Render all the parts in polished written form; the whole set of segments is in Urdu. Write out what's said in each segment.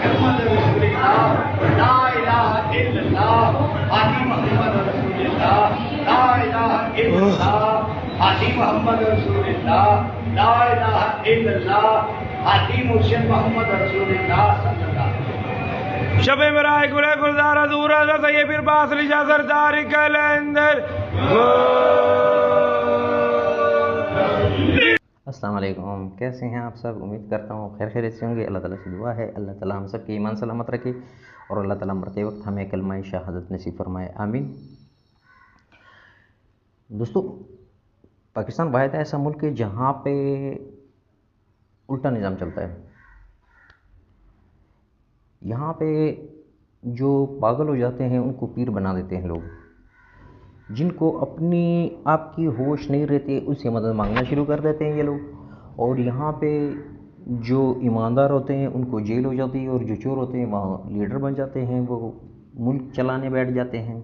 محمد رسول اللہ لا الہ الا اللہ حاجی محمد رسول اللہ لا الہ الا اللہ حاجی محمد رسول اللہ لا الہ الا اللہ حاجی مرشد محمد رسول اللہ صلی اللہ علیہ وسلم شب برائے گلے گلزار حضور حضرت یہ پھر باس لیجا سردار کلندر السلام علیکم، کیسے ہیں آپ سب؟ امید کرتا ہوں خیر خیریت سے ہوں گے۔ اللہ تعالیٰ سے دعا ہے اللہ تعالیٰ ہم سب کے ایمان سلامت رکھے اور اللہ تعالیٰ مرتے وقت ہمیں کلمہ شہادت نصیب فرمائے، آمین۔ دوستو، پاکستان واحد ایسا ملک ہے جہاں پہ الٹا نظام چلتا ہے۔ یہاں پہ جو پاگل ہو جاتے ہیں ان کو پیر بنا دیتے ہیں لوگ، جن کو اپنی آپ کی ہوش نہیں رہتی ان سے مدد مانگنا شروع کر دیتے ہیں یہ لوگ، اور یہاں پہ جو ایماندار ہوتے ہیں ان کو جیل ہو جاتی ہے، اور جو چور ہوتے ہیں وہاں لیڈر بن جاتے ہیں، وہ ملک چلانے بیٹھ جاتے ہیں۔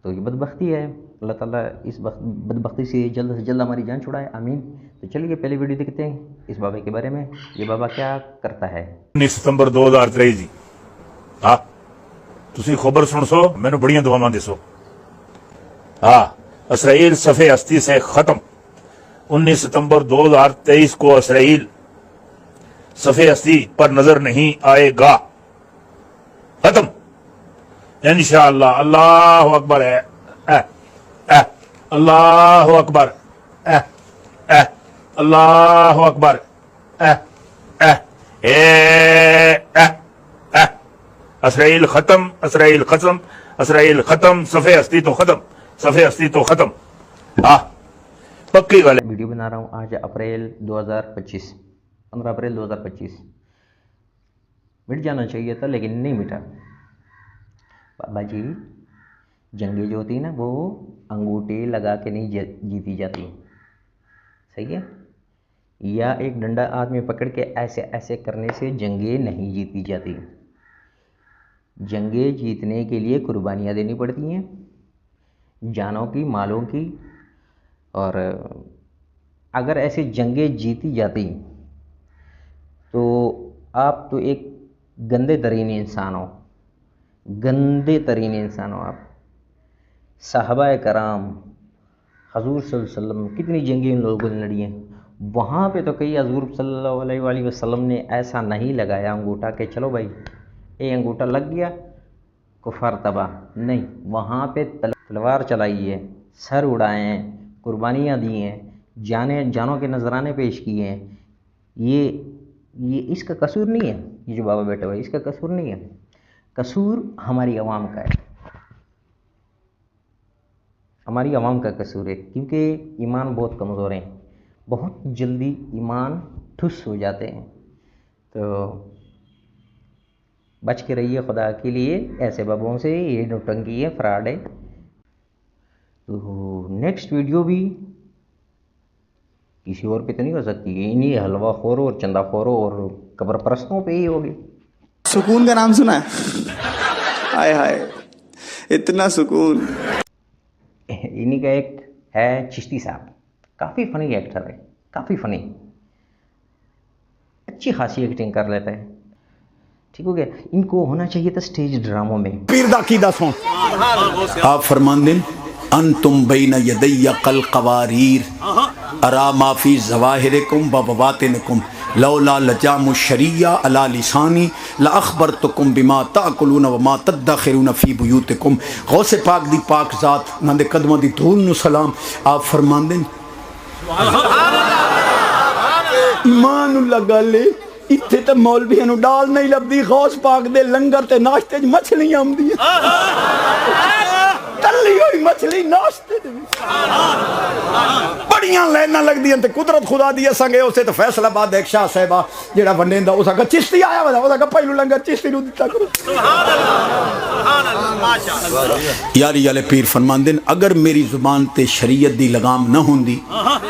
تو یہ بدبختی ہے، اللہ تعالیٰ اس بدبختی سے جلد ہماری جان چھڑائے، آمین۔ تو چلیے پہلی ویڈیو دیکھتے ہیں اس بابا کے بارے میں، یہ بابا کیا کرتا ہے۔ 19 ستمبر 2023 جی ہاں تسی خبر سن سو، مینوں بڑیاں دعاواں دسو۔ ہاں اسرائیل صفحے ہستی سے ختم۔ 19 ستمبر 2023 کو اسرائیل صفحے ہستی پر نظر نہیں آئے گا، ختم انشاءاللہ۔ اللہ اکبر ہے، اللہ اکبر، اللہ اکبر، اسرائیل ختم، اسرائیل ختم، اسرائیل ختم، صفحے ہستی تو ختم، صفحے ہستی تو ختم۔ ہاں پکی گل ہے۔ ویڈیو بنا رہا ہوں آج اپریل 2025، 15 اپریل 2025۔ مٹ جانا چاہیے تھا لیکن نہیں مٹا۔ بابا جی، جنگیں جو ہوتی ہیں نا وہ انگوٹھے لگا کے نہیں جیتی جاتی، صحیح ہے؟ یا ایک ڈنڈا آدمی پکڑ کے ایسے ایسے کرنے سے جنگیں نہیں جیتی جاتی۔ جنگیں جیتنے کے لیے قربانیاں دینی پڑتی ہیں، جانوں کی، مالوں کی، اور اگر ایسے جنگیں جیتی جاتی تو آپ تو ایک گندے ترین انسان ہو، گندے ترین انسان ہو آپ۔ صحابہ کرام، حضور صلی اللہ علیہ وسلم، کتنی جنگیں ان لوگوں نے لڑی ہیں، وہاں پہ تو کئی حضور صلی اللہ علیہ وآلہ وسلم نے ایسا نہیں لگایا انگوٹھا کہ چلو بھائی یہ انگوٹھا لگ گیا کفار تباہ، نہیں، وہاں پہ تلوار چلائی ہے، سر اڑائے ہیں، قربانیاں دی ہیں، جانوں کے نذرانے پیش کیے ہیں۔ یہ اس کا قصور نہیں ہے، یہ جو بابا بیٹھا ہوا ہے اس کا قصور نہیں ہے، قصور ہماری عوام کا ہے، ہماری عوام کا قصور ہے، کیونکہ ایمان بہت کمزور ہیں، بہت جلدی ایمان ٹھس ہو جاتے ہیں۔ تو بچ کے رہیے خدا کے لیے ایسے بابوں سے، یہ نوٹنکی ہے، فراڈ ہے۔ تو نیکسٹ ویڈیو بھی کسی اور پہ تو نہیں ہو سکتی، انہیں حلوہ خوروں اور چندہ خوروں اور قبر پرستوں پہ ہی ہوگی۔ سکون کا نام سنا ہے؟ ہائے ہائے اتنا سکون۔ انہی کا ایک ہے چشتی صاحب، کافی فنی ایکٹر ہے، کافی فنی، اچھی خاصی ایکٹنگ کر لیتا ہے، ٹھیک ہو گیا۔ ان کو ہونا چاہیے تھا سٹیج ڈراموں میں۔ پیر دا عقیدہ سن، آپ فرمان دیں انتم بین یدی قلقواریر ارا ما فی ظواہرکم و بواطنکم لولا لجام الشریعہ علی لسانی لاخبرتکم بما تاکلون وما تدخرون فی بیوتکم۔ غوث پاک دی پاک ذات انہاں دے قدماں دی دھول نو سلام۔ آپ فرمان دیں ایمان اللہ گالے اتھے تے مولویاں نو ڈال نہیں لبدی، غوث پاک دے لنگر تے ناشتے مچھلیاں آمدی تلی ہوئی مچھلی ناشتے دے بڑیاں لینا لگ دیاں تے قدرت خدا دی سنگے اسے تے فیصل آباد ایک شاہ صاحبہ جڑا ونڈیندا اس آگا چشتی آیا ودا اس آگا پہلو لنگر چشتی نو دیتا کرو۔ سبحان اللہ ماشاءاللہ۔ یاری والے پیر فرماندے اگر میری زبان تے شریعت دی لگام نہ ہوندی،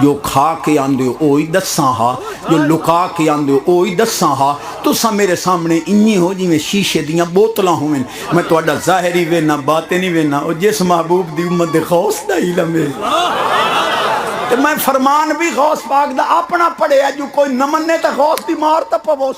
جو کھا کے آندے اوہی دساں ہا، جو لکا کے آندے اوہی دساں ہا، تساں میرے سامنے انہی ہو جی میں شیشے دیاں بوتلاں ہوئیں، میں تہاڈا ظاہری وینا باطنی وینا، او جس محبوب دی امت دے غوث دا علم ہے۔ تے میں فرمان بھی غوث پاک دا اپنا پڑھے جو کوئی نہ منے تے غوث دی مار تے پوس۔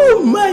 oh my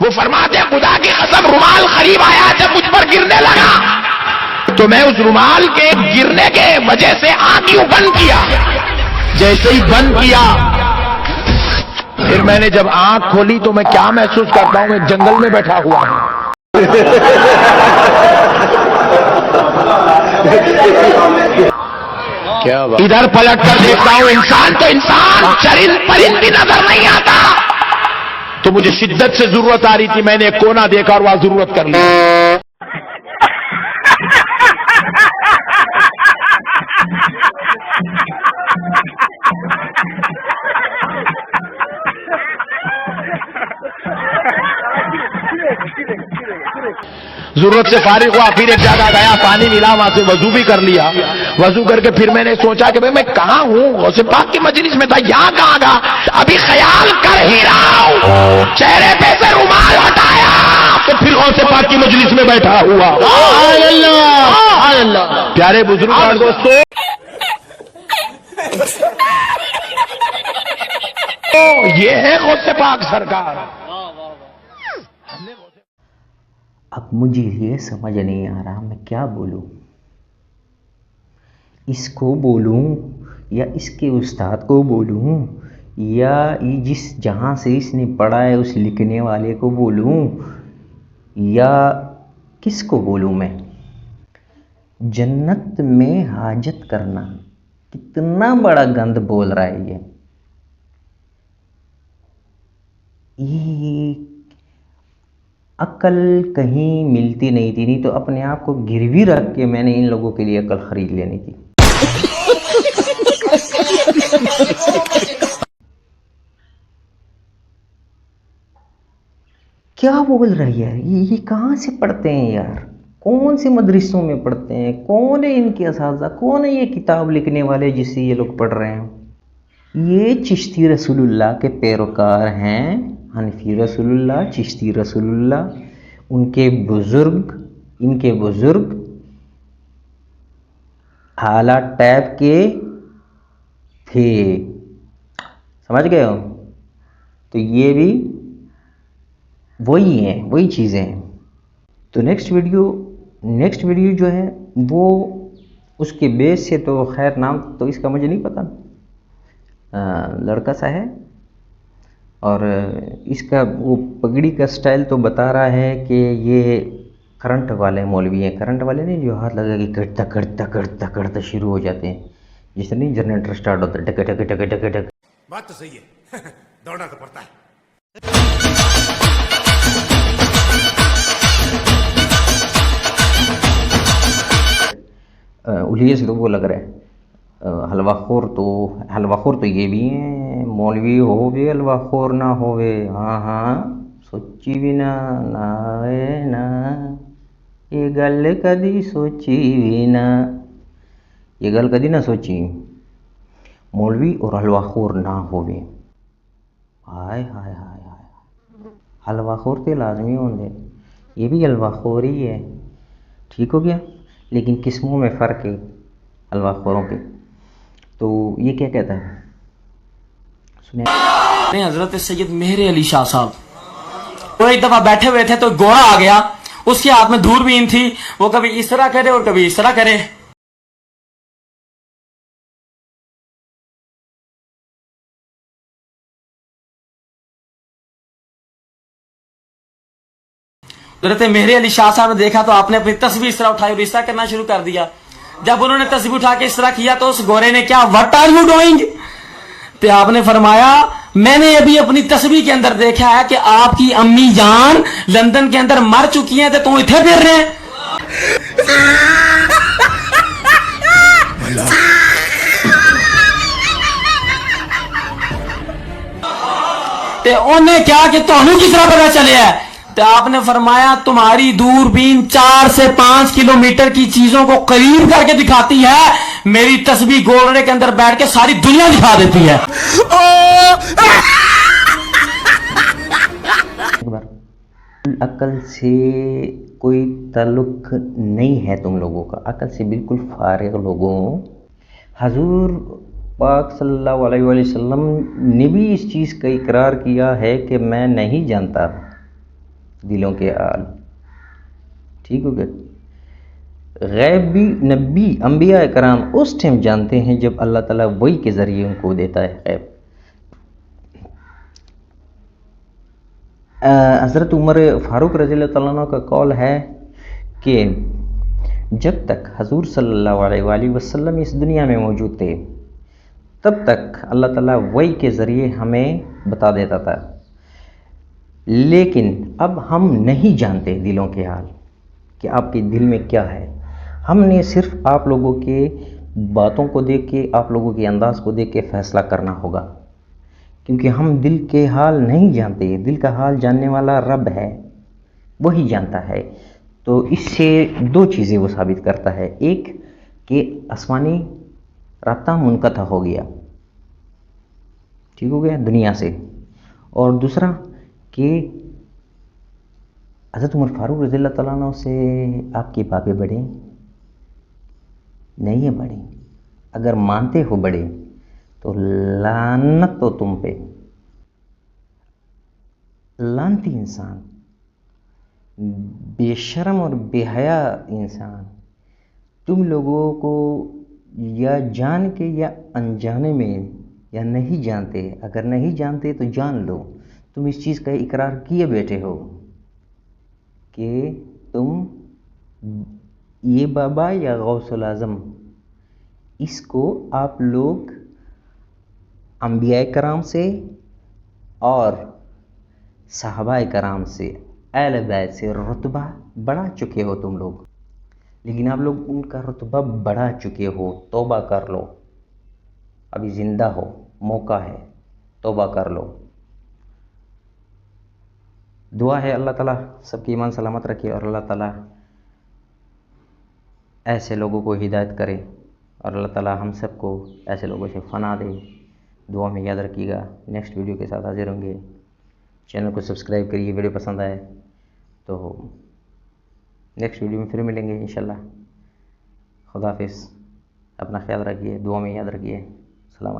وہ فرماتے ہیں خدا کی قسم رومال قریب آیا جب مجھ پر گرنے لگا تو میں اس رومال کے گرنے کے وجہ سے آنکھ یوں بند کیا. جیسے ہی بند کیا پھر میں نے جب آنکھ کھولی تو میں کیا محسوس کرتا ہوں, میں جنگل میں بیٹھا ہوا ہوں. ادھر پلٹ کر دیکھتا ہوں انسان تو انسان, چرند پرند بھی نظر نہیں آتا. تو مجھے شدت سے ضرورت آ رہی تھی, میں نے ایک کونا دیکھا اور وہاں ضرورت کر لی. ضرورت سے فارغ ہوا, پھر ایک جگہ گیا, پانی ملا, وہاں سے وضو بھی کر لیا. وضو کر کے پھر میں نے سوچا کہ بھئی میں کہاں ہوں, غوث پاک کی مجلس میں تھا, یہاں کہاں گا. ابھی خیال کر ہی رہا ہوں, چہرے پہ سے رومال ہٹایا تو پھر غوث پاک کی مجلس میں بیٹھا ہوا. پیارے بزرگ اور دوستو, یہ ہے غوث پاک سرکار. اب مجھے یہ سمجھ نہیں آ رہا میں کیا بولوں, اس کو بولوں یا اس کے استاد کو بولوں یا جس جہاں سے اس نے پڑھا ہے اس لکھنے والے کو بولوں یا کس کو بولوں میں. جنت میں حاجت کرنا, کتنا بڑا گند بول رہا ہے یہ عقل کہیں ملتی نہیں تھی, نہیں تو اپنے آپ کو گروی رکھ کے میں نے ان لوگوں کے لیے عقل خرید لینی تھی. کیا بول رہی ہے یہ کہاں سے پڑھتے ہیں یار, کون سے مدرسوں میں پڑھتے ہیں, کون ہے ان کے اساتذہ, کون ہے یہ کتاب لکھنے والے جس سے یہ لوگ پڑھ رہے ہیں. یہ چشتی رسول اللہ کے پیروکار ہیں, حنفی رسول اللہ, چشتی رسول اللہ, ان کے بزرگ اعلیٰ ٹیپ کے تھے, سمجھ گئے ہو. تو یہ بھی وہی ہیں, وہی چیزیں ہیں. تو نیکسٹ ویڈیو جو ہے وہ اس کے بیس سے, تو خیر نام تو اس کا مجھے نہیں پتا, لڑکا سا ہے اور اس کا وہ پگڑی کا سٹائل تو بتا رہا ہے کہ یہ کرنٹ والے مولوی ہیں, کرنٹ والے نہیں جو ہاتھ لگا کے کرتا شروع ہو جاتے ہیں, جس طرح نہیں جنریٹر سٹارٹ ہوتا ہے ٹک ٹک ٹک ٹک ٹک. بات تو صحیح ہے, دوڑنا تو پڑتا ہے. الیے سے تو وہ لگ رہا ہے حلوہ خور تو یہ بھی ہیں, مولوی ہووے حلوہ خور نہ ہووے, ہاں سوچی بھی نہ یہ گل کدی سوچی بھی نہ, یہ گل کدی نہ سوچی, مولوی اور حلوہ خور نہ ہووے. ہائے ہائے ہائے ہائے, حلوہ خور تو لازمی ہوں گے, یہ بھی حلوہ خور ہی ہے, ٹھیک ہو گیا. لیکن قسموں میں فرق ہے حلوہ خوروں کے. تو یہ کیا کہتا ہے سنیں. حضرت سید مہر علی شاہ صاحب وہ ایک دفعہ بیٹھے ہوئے تھے تو گھوڑا آ گیا, اس کے ہاتھ میں دوربین تھی, وہ کبھی اس طرح کرے اور کبھی اس طرح کرے. حضرت مہر علی شاہ صاحب نے دیکھا تو آپ نے اپنی تسبیح اس طرح اٹھائی اور اس طرح کرنا شروع کر دیا. جب انہوں نے تسبیح اٹھا کے اس طرح کیا تو اس گورے نے کیا, وٹ آر یو ڈوئنگ, تو آپ نے فرمایا میں نے ابھی اپنی تسبیح کے اندر دیکھا ہے کہ آپ کی امی جان لندن کے اندر مر چکی ہیں تو تم اتنے پھر رہے ہیں. انہیں کیا کہ تمہیں کس طرح پتا چلے ہے, تو آپ نے فرمایا تمہاری دوربین 4 سے 5 کلومیٹر کی چیزوں کو قریب کر کے دکھاتی ہے, میری تسبیح گولڑے کے اندر بیٹھ کے ساری دنیا دکھا دیتی ہے. عقل سے کوئی تعلق نہیں ہے تم لوگوں کا, عقل سے بالکل فارغ لوگوں. حضور پاک صلی اللہ علیہ وآلہ وسلم نے بھی اس چیز کا اقرار کیا ہے کہ میں نہیں جانتا, دلوں کے حال. ٹھیک ہو گیا. غیب بھی نبی انبیاء کرام اس ٹائم جانتے ہیں جب اللہ تعالیٰ وہی کے ذریعے ان کو دیتا ہے غیب. حضرت عمر فاروق رضی اللہ تعالیٰ عنہ کا قول ہے کہ جب تک حضور صلی اللہ علیہ وآلہ وسلم اس دنیا میں موجود تھے تب تک اللہ تعالیٰ وحی کے ذریعے ہمیں بتا دیتا تھا، لیکن اب ہم نہیں جانتے دلوں کے حال کہ آپ کے دل میں کیا ہے. ہم نے صرف آپ لوگوں کے باتوں کو دیکھ کے، آپ لوگوں کے انداز کو دیکھ کے فیصلہ کرنا ہوگا، کیونکہ ہم دل کے حال نہیں جانتے. دل کا حال جاننے والا رب ہے، وہی جانتا ہے. تو اس سے دو چیزیں وہ ثابت کرتا ہے. ایک کہ آسمانی رابطہ منقطع ہو گیا، ٹھیک ہو گیا دنیا سے. اور دوسرا کہ حضرت عمر فاروق رضی اللہ تعالیٰ عنہ سے آپ کی باتیں بڑھیں نہیں ہیں بڑھیں. اگر مانتے ہو بڑے تو لعنت تو تم پہ. لعنتی انسان، بے شرم اور بے حیا انسان، تم لوگوں کو یا جان کے یا انجانے میں یا نہیں جانتے. اگر نہیں جانتے تو جان لو، تم اس چیز کا اقرار کیے بیٹھے ہو کہ تم یہ بابا یا غوث الاعظم، اس کو آپ لوگ انبیاء کرام سے اور صحابہ کرام سے، اہل بیت سے رتبہ بڑھا چکے ہو تم لوگ. لیکن آپ لوگ ان کا رتبہ بڑھا چکے ہو. توبہ کر لو، ابھی زندہ ہو، موقع ہے، توبہ کر لو. دعا ہے اللہ تعالیٰ سب کی ایمان سلامت رکھے اور اللہ تعالیٰ ایسے لوگوں کو ہدایت کرے اور اللہ تعالیٰ ہم سب کو ایسے لوگوں سے فنا دے. دعا میں یاد رکھیے گا. نیکسٹ ویڈیو کے ساتھ حاضر ہوں گے. چینل کو سبسکرائب کریے. ویڈیو پسند آئے تو نیکسٹ ویڈیو میں پھر ملیں گے انشاءاللہ. خدا حافظ. اپنا خیال رکھیے، دعا میں یاد رکھیے. السلام علیکم.